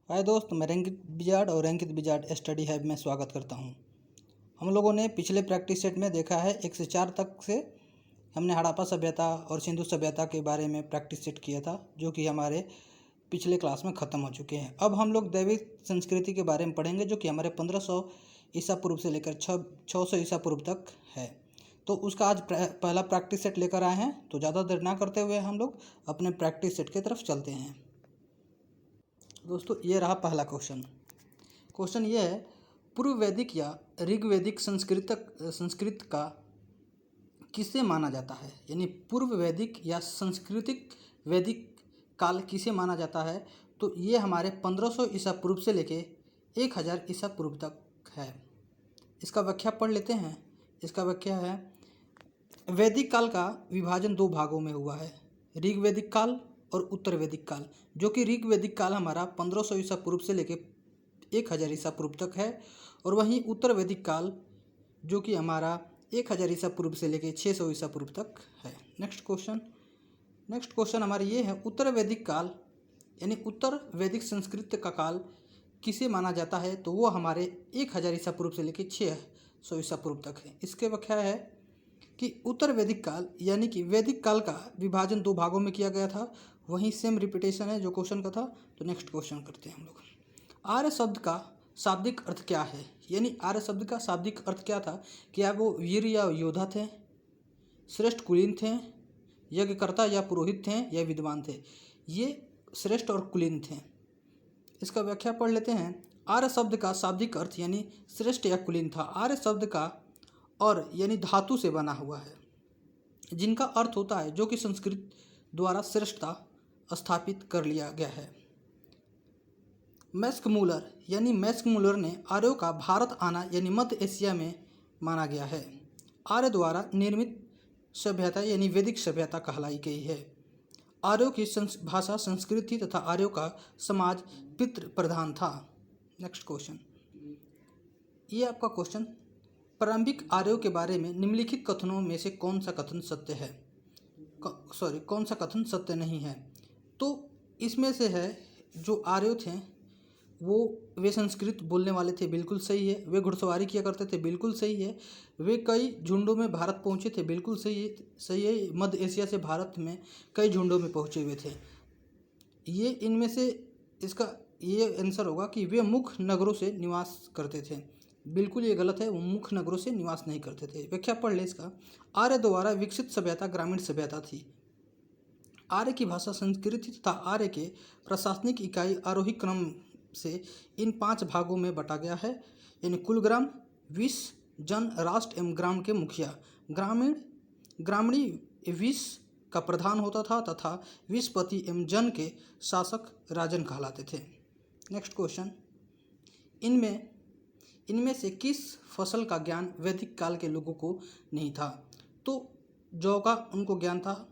हाय दोस्त, मैं रंकित बिजाड और रंकित बिजाड स्टडी हब में स्वागत करता हूं। हम लोगों ने पिछले प्रैक्टिस सेट में देखा है 1 से 4 तक से हमने हड़प्पा सभ्यता और सिंधु सभ्यता के बारे में प्रैक्टिस सेट किया था, जो कि हमारे पिछले क्लास में ख़त्म हो चुके हैं। अब हम लोग दैविक संस्कृति के बारे में पढ़ेंगे, जो कि हमारे 1500 ईसा पूर्व से लेकर 600 ईसा पूर्व तक है। तो उसका आज पहला प्रैक्टिस सेट लेकर आए हैं। तो ज़्यादा देर ना करते हुए हम लोग अपने प्रैक्टिस सेट की तरफ चलते हैं। दोस्तों, ये रहा पहला क्वेश्चन ये है, पूर्व वैदिक या ऋग्वैदिक संस्कृत का किसे माना जाता है। यानी पूर्व वैदिक या संस्कृतिक वैदिक काल किसे माना जाता है। तो ये हमारे 1500 ईसा पूर्व से लेके 1000 ईसा पूर्व तक है। इसका व्याख्या पढ़ लेते हैं। इसका व्याख्या है, वैदिक काल का विभाजन 2 भागों में हुआ है, ऋग्वैदिक काल और उत्तर वैदिक काल। जो कि ऋग्वैदिक काल हमारा 1500 ईसा पूर्व से लेके 1000 ईसा पूर्व तक है, और वहीं उत्तर वैदिक काल जो कि हमारा 1000 ईसा पूर्व से लेके 600 ईसा पूर्व तक है। नेक्स्ट क्वेश्चन हमारा ये है, उत्तर वैदिक काल यानी उत्तर वैदिक संस्कृत का काल किसे माना जाता है। तो वो हमारे 1000 ईसा पूर्व से लेके 600 ईसा पूर्व तक है। इसके व्याख्या है कि उत्तर वैदिक काल यानी कि वैदिक काल का विभाजन 2 भागों में किया गया था। वहीं सेम रिपीटेशन है जो क्वेश्चन का था। तो नेक्स्ट क्वेश्चन करते हैं हम लोग। आर्य शब्द का शाब्दिक अर्थ क्या है। यानी आर्य शब्द का शाब्दिक अर्थ क्या था। क्या वो वीर या योद्धा थे, श्रेष्ठ कुलीन थे, यज्ञकर्ता या पुरोहित थे, या विद्वान थे। ये श्रेष्ठ और कुलीन थे। इसका व्याख्या पढ़ लेते हैं। आर्य शब्द का शाब्दिक अर्थ यानी श्रेष्ठ या कुलीन था। आर्य शब्द का और यानी धातु से बना हुआ है, जिनका अर्थ होता है जो कि संस्कृत द्वारा श्रेष्ठता स्थापित कर लिया गया है। मैक्स मूलर ने आर्यों का भारत आना यानी मध्य एशिया में माना गया है। आर्य द्वारा निर्मित सभ्यता यानी वैदिक सभ्यता कहलाई गई है। आर्यों की भाषा संस्कृत थी तथा आर्यों का समाज पितृ प्रधान था। नेक्स्ट क्वेश्चन, ये आपका क्वेश्चन, प्रारंभिक आर्यों के बारे में निम्नलिखित कथनों में से कौन सा कथन सत्य है। कौन सा कथन सत्य नहीं है। तो इसमें से है, जो आर्य थे वे संस्कृत बोलने वाले थे, बिल्कुल सही है। वे घुड़सवारी किया करते थे, बिल्कुल सही है। वे कई झुंडों में भारत पहुंचे थे, बिल्कुल सही है। मध्य एशिया से भारत में कई झुंडों में पहुंचे हुए थे। ये इनमें से इसका ये आंसर होगा कि वे मुख्य नगरों से निवास करते थे। बिल्कुल ये गलत है, वो मुख्य नगरों से निवास नहीं करते थे। व्याख्या पढ़ ले इसका। आर्य द्वारा विकसित सभ्यता ग्रामीण सभ्यता थी। आर्य की भाषा संस्कृत थी तथा आर्य के प्रशासनिक इकाई आरोही क्रम से इन 5 भागों में बटा गया है। यानी कुलग्राम, विष, जन, राष्ट्र एवं ग्राम के मुखिया। ग्रामीणी विष का प्रधान होता था तथा विषपति एवं जन के शासक राजन कहलाते थे। नेक्स्ट क्वेश्चन, इनमें से किस फसल का ज्ञान वैदिक काल के लोगों को नहीं था। तो जौ का उनको ज्ञान था,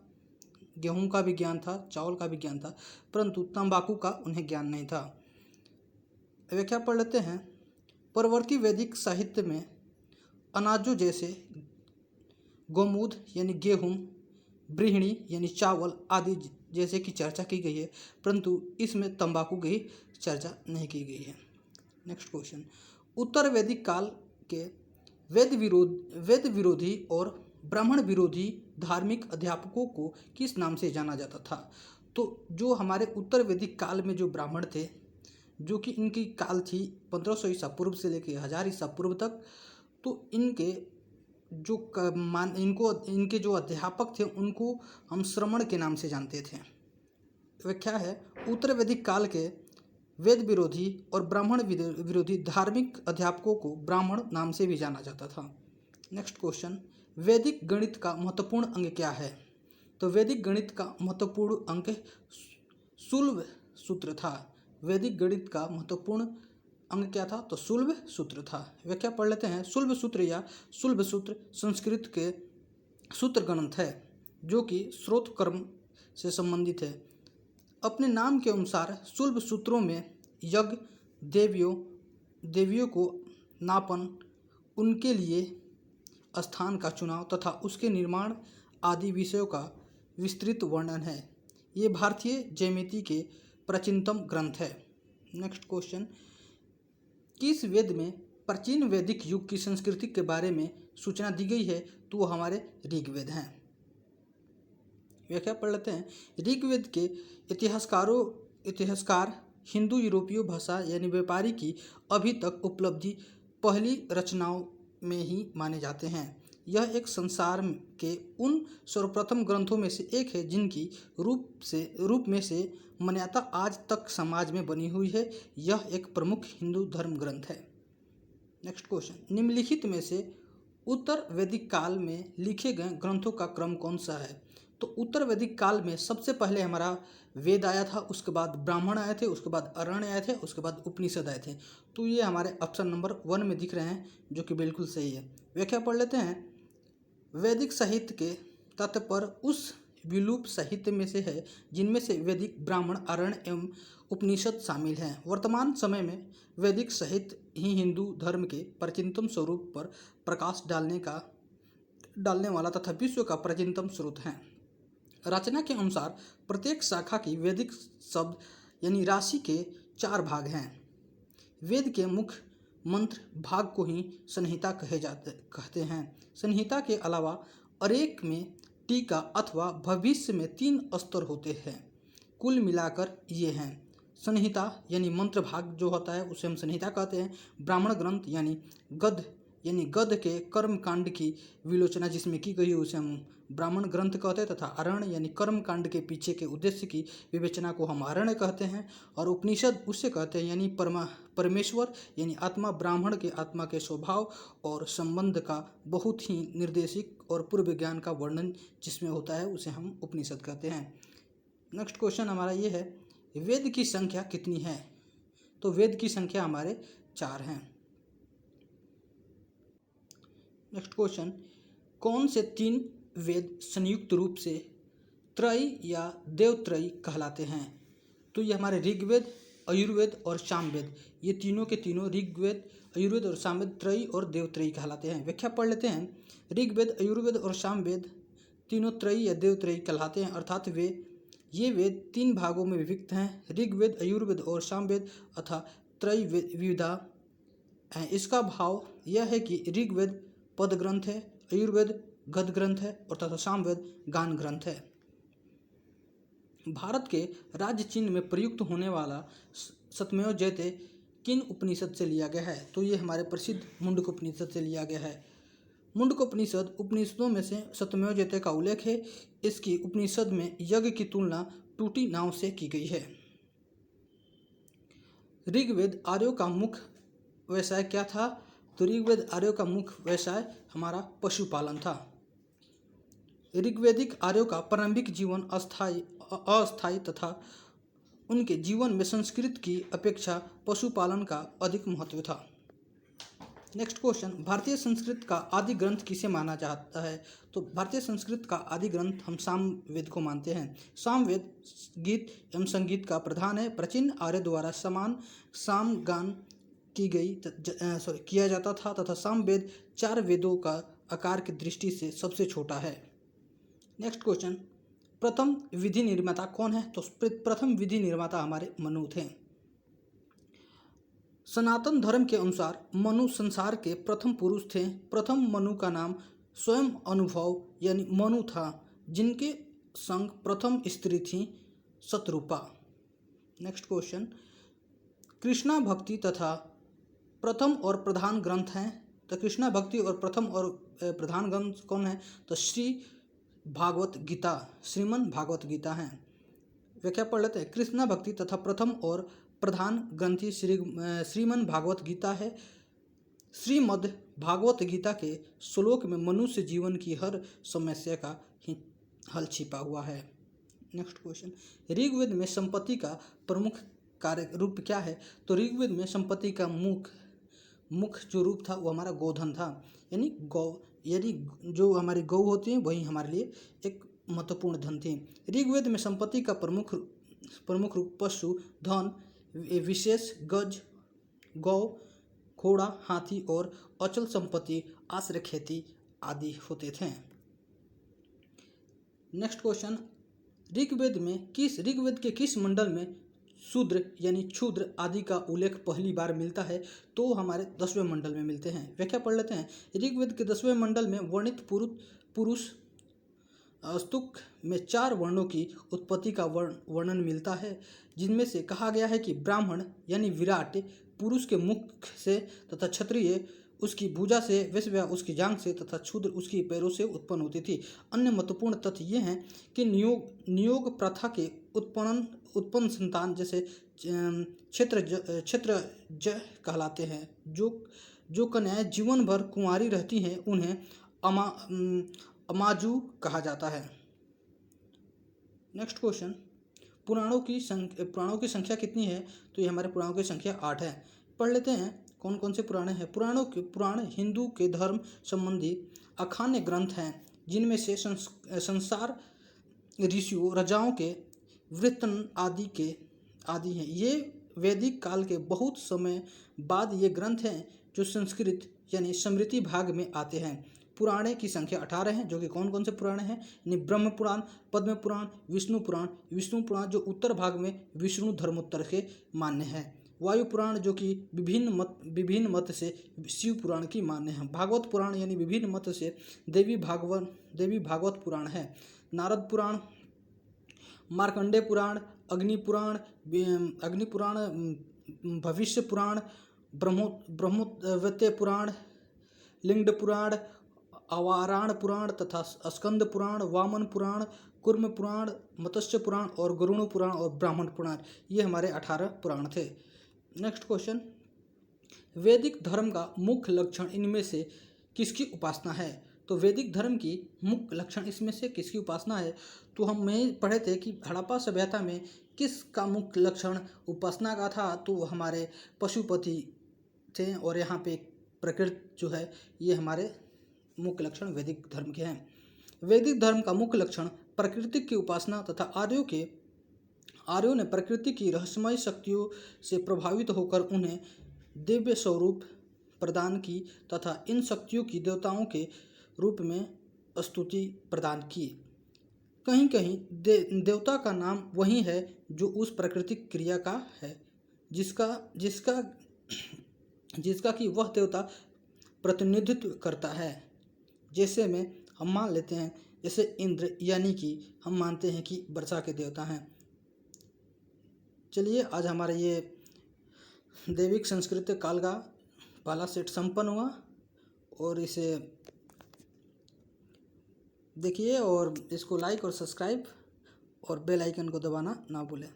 गेहूं का भी ज्ञान था, चावल का भी ज्ञान था, परंतु तंबाकू का उन्हें ज्ञान नहीं था। व्याख्या पढ़ लेते हैं। परवर्ती वैदिक साहित्य में अनाजों जैसे गोमूद यानी गेहूं, ब्रीहणी यानी चावल आदि जैसे की चर्चा की गई है, परंतु इसमें तंबाकू की चर्चा नहीं की गई है। नेक्स्ट क्वेश्चन, उत्तर वैदिक काल के वेद विरोधी और ब्राह्मण विरोधी धार्मिक अध्यापकों को किस नाम से जाना जाता था। तो जो हमारे उत्तर वैदिक काल में जो ब्राह्मण थे, जो कि इनकी काल थी 1500 ईसा पूर्व से लेकर 1000 ईसा पूर्व तक, तो इनके जो अध्यापक थे उनको हम श्रमण के नाम से जानते थे। व्याख्या है, उत्तर वैदिक काल के वेद विरोधी और ब्राह्मण विरोधी धार्मिक अध्यापकों को ब्राह्मण नाम से भी जाना जाता था। नेक्स्ट क्वेश्चन, वैदिक गणित का महत्वपूर्ण अंग क्या है। तो वैदिक गणित का महत्वपूर्ण अंग शुल्ब सूत्र था। वैदिक गणित का महत्वपूर्ण अंग क्या था। तो शुल्ब सूत्र था। व्याख्या पढ़ लेते हैं। शुल्ब सूत्र या शुल्ब सूत्र संस्कृत के सूत्र ग्रंथ है, जो कि स्रोत कर्म से संबंधित है। अपने नाम के अनुसार शुल्ब सूत्रों में यज्ञ, देवियों को नापन, उनके लिए स्थान का चुनाव तथा उसके निर्माण आदि विषयों का विस्तृत वर्णन है। ये भारतीय ज्यामिति के प्राचीनतम ग्रंथ है। नेक्स्ट क्वेश्चन, किस वेद में प्राचीन वैदिक युग की संस्कृति के बारे में सूचना दी गई है? तो वो हमारे ऋग्वेद हैं। व्याख्या पढ़ लेते हैं। ऋग्वेद के इतिहासकार हिंदू यूरोपीय भाषा यानी व्यापारी की अभी तक उपलब्धि पहली रचनाओं में ही माने जाते हैं। यह एक संसार के उन सर्वप्रथम ग्रंथों में से एक है जिनकी रूप में से मान्यता आज तक समाज में बनी हुई है। यह एक प्रमुख हिंदू धर्म ग्रंथ है। नेक्स्ट क्वेश्चन, निम्नलिखित में से उत्तर वैदिक काल में लिखे गए ग्रंथों का क्रम कौन सा है? तो उत्तर वैदिक काल में सबसे पहले हमारा वेद आया था, उसके बाद ब्राह्मण आए थे, उसके बाद अरण्य आए थे, उसके बाद उपनिषद आए थे। तो ये हमारे ऑप्शन नंबर 1 में दिख रहे हैं, जो कि बिल्कुल सही है। व्याख्या पढ़ लेते हैं। वैदिक साहित्य के तात्पर्य उस विलुप्त साहित्य में से है जिनमें से वैदिक, ब्राह्मण, अरण्य एवं उपनिषद शामिल हैं। वर्तमान समय में वैदिक साहित्य ही हिंदू धर्म के प्राचीनतम स्वरूप पर प्रकाश डालने वाला तथा विश्व का प्राचीनतम स्रोत है। रचना के अनुसार प्रत्येक शाखा की वैदिक शब्द यानी राशि के 4 भाग हैं। वेद के मुख्य मंत्र भाग को ही संहिता कहते हैं। संहिता के अलावा अनेक में टीका अथवा भविष्य में 3 स्तर होते हैं। कुल मिलाकर ये हैं। संहिता यानी मंत्र भाग जो होता है उसे हम संहिता कहते हैं। ब्राह्मण ग्रंथ यानी गद्य के कर्म कांड की विलोचना जिसमें की गई है उसे हम ब्राह्मण ग्रंथ कहते हैं, तथा अरण्य यानी कर्म कांड के पीछे के उद्देश्य की विवेचना को हम अरण्य कहते हैं। और उपनिषद उससे कहते हैं यानी परमेश्वर यानी आत्मा, ब्राह्मण के आत्मा के स्वभाव और संबंध का बहुत ही निर्देशिक और पूर्व ज्ञान का वर्णन जिसमें होता है उसे हम उपनिषद कहते हैं। नेक्स्ट क्वेश्चन हमारा ये है, वेद की संख्या कितनी है? तो वेद की संख्या हमारे 4 हैं। नेक्स्ट क्वेश्चन, कौन से 3 वेद संयुक्त रूप से त्रयी या देवत्रयी कहलाते हैं? तो ये हमारे ऋग्वेद, यजुर्वेद और सामवेद, ये तीनों के तीनों ऋग्वेद, यजुर्वेद और सामवेद त्रयी और देवत्रयी कहलाते हैं। व्याख्या पढ़ लेते हैं। ऋग्वेद, यजुर्वेद और सामवेद तीनों त्रयी या देवत्रयी कहलाते हैं, अर्थात ये वेद 3 भागों में विभक्त हैं। ऋग्वेद, यजुर्वेद और सामवेद अर्थात त्रयी विविधा है। इसका भाव यह है कि ऋग्वेद पद ग्रंथ है, यजुर्वेद गद्य ग्रंथ है और तथा सामवेद गान ग्रंथ है। भारत के राज्य चिन्ह में प्रयुक्त होने वाला सतमेव जयते किन उपनिषद से लिया गया है? तो ये हमारे प्रसिद्ध मुंडक उपनिषद से लिया गया है। मुंडक उपनिषद उपनिषदों में से सतमेव जयते का उल्लेख है। इसकी उपनिषद में यज्ञ की तुलना टूटी नाव से की गई है। ऋग्वेद आर्यों का मुख्य व्यवसाय क्या था? तो ऋग्वेद आर्यों का मुख्य व्यवसाय हमारा पशुपालन था। ऋग्वैदिक आर्यों का प्रारंभिक जीवन अस्थायी तथा उनके जीवन में संस्कृत की अपेक्षा पशुपालन का अधिक महत्व था। नेक्स्ट क्वेश्चन, भारतीय संस्कृत का आदि ग्रंथ किसे माना जाता है? तो भारतीय संस्कृत का आदि ग्रंथ हम सामवेद को मानते हैं। सामवेद गीत एवं संगीत का प्रधान है। प्राचीन आर्य द्वारा सामगान किया जाता था तथा सामवेद 4 वेदों का आकार की दृष्टि से सबसे छोटा है। नेक्स्ट क्वेश्चन, प्रथम विधि निर्माता कौन है? तो प्रथम विधि निर्माता हमारे मनु थे। सनातन धर्म के अनुसार मनु संसार के प्रथम पुरुष थे। प्रथम मनु का नाम स्वयं अनुभव यानी मनु था, जिनके संग प्रथम स्त्री थी शतरूपा। नेक्स्ट क्वेश्चन, कृष्णा भक्ति तथा प्रथम और प्रधान ग्रंथ हैं। तो कृष्णा भक्ति और प्रथम और प्रधान ग्रंथ कौन है? तो श्रीमन भागवत गीता हैं। व्याख्या पढ़ लेते हैं। कृष्णा भक्ति तथा प्रथम और प्रधान ग्रंथि श्रीमन भागवत गीता है। श्रीमद् भागवत गीता के श्लोक में मनुष्य जीवन की हर समस्या का ही हल छिपा हुआ है। नेक्स्ट क्वेश्चन, ऋग्वेद में संपत्ति का प्रमुख कार्य रूप क्या है? तो ऋग्वेद में संपत्ति का मुख्य जो रूप था वो हमारा गोधन था, यानी जो हमारी गौ होती है वही हमारे लिए एक महत्वपूर्ण धन थी। ऋग्वेद में संपत्ति का प्रमुख रूप पशु, धन, विशेष गज, गौ, घोड़ा, हाथी और अचल संपत्ति, आश्रय, खेती आदि होते थे। नेक्स्ट क्वेश्चन, ऋग्वेद के किस मंडल में शूद्र यानी क्षुद्र आदि का उल्लेख पहली बार मिलता है तो हमारे 10वें मंडल में मिलते हैं। व्याख्या पढ़ लेते हैं। ऋग्वेद के 10वें मंडल में वर्णित पुरुष स्तुक में 4 वर्णों की उत्पत्ति का वर्णन मिलता है, जिनमें से कहा गया है कि ब्राह्मण यानी विराट पुरुष के मुख से तथा क्षत्रिय उसकी भुजा से, वैश्य उसकी जांघ से तथा क्षुद्र उसकी पैरों से उत्पन्न होती थी। अन्य महत्वपूर्ण तथ्य ये हैं कि नियोग प्रथा के उत्पन्न संतान जैसे क्षेत्रज कहलाते हैं। जो कन्याएं जीवन भर कुंवारी रहती हैं उन्हें अमाजू कहा जाता है। नेक्स्ट क्वेश्चन, पुराणों की संख्या कितनी है? तो ये हमारे पुराणों की संख्या 8 है। पढ़ लेते हैं कौन कौन से पुराण हैं। पुराण हिंदू के धर्म संबंधी अखान्य ग्रंथ हैं, जिनमें से संसार, ऋषियों, राजाओं के वृत्तन आदि हैं। ये वैदिक काल के बहुत समय बाद ये ग्रंथ हैं जो संस्कृत यानी स्मृति भाग में आते हैं। पुराणे की संख्या 18 है, जो कि कौन कौन से पुराण हैं? ब्रह्म पुराण, पद्म पुराण, विष्णु पुराण जो उत्तर भाग में विष्णु धर्मोत्तर के मान्य है। वायु पुराण जो कि विभिन्न मत से शिव पुराण की मान्य है। भागवत पुराण यानी विभिन्न मत से देवी भागवत पुराण है। नारद पुराण, मार्कंडेय पुराण, अग्नि पुराण, भविष्य पुराण, ब्रह्मोत्वत्य पुराण, लिंग पुराण, अवाराण पुराण तथा स्कंद पुराण, वामन पुराण, कुर्म पुराण, मत्स्य पुराण और गरुड़ पुराण और ब्राह्मण पुराण, ये हमारे 18 पुराण थे। नेक्स्ट क्वेश्चन, वैदिक धर्म का मुख्य लक्षण इनमें से किसकी उपासना है? तो वैदिक धर्म की मुख्य लक्षण इसमें से किसकी उपासना है? तो हम पढ़े थे कि हड़प्पा सभ्यता में किसका मुख्य लक्षण उपासना का था? तो हमारे पशुपति थे, और यहाँ पे प्रकृति जो है ये हमारे मुख्य लक्षण वैदिक धर्म के हैं। वैदिक धर्म का मुख्य लक्षण प्रकृति की उपासना तथा आर्यों ने प्रकृति की रहस्यमय शक्तियों से प्रभावित होकर उन्हें दिव्य स्वरूप प्रदान की तथा इन शक्तियों की देवताओं के रूप में स्तुति प्रदान की। कहीं कहीं देवता का नाम वही है जो उस प्राकृतिक क्रिया का है जिसका कि वह देवता प्रतिनिधित्व करता है। जैसे में हम मान लेते हैं, जैसे इंद्र यानी कि हम मानते हैं कि वर्षा के देवता हैं। चलिए, आज हमारा ये दैविक संस्कृत काल का पहला सेट संपन्न हुआ, और इसे देखिए और इसको लाइक और सब्सक्राइब और बेल आइकन को दबाना ना भूलें।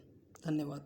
धन्यवाद।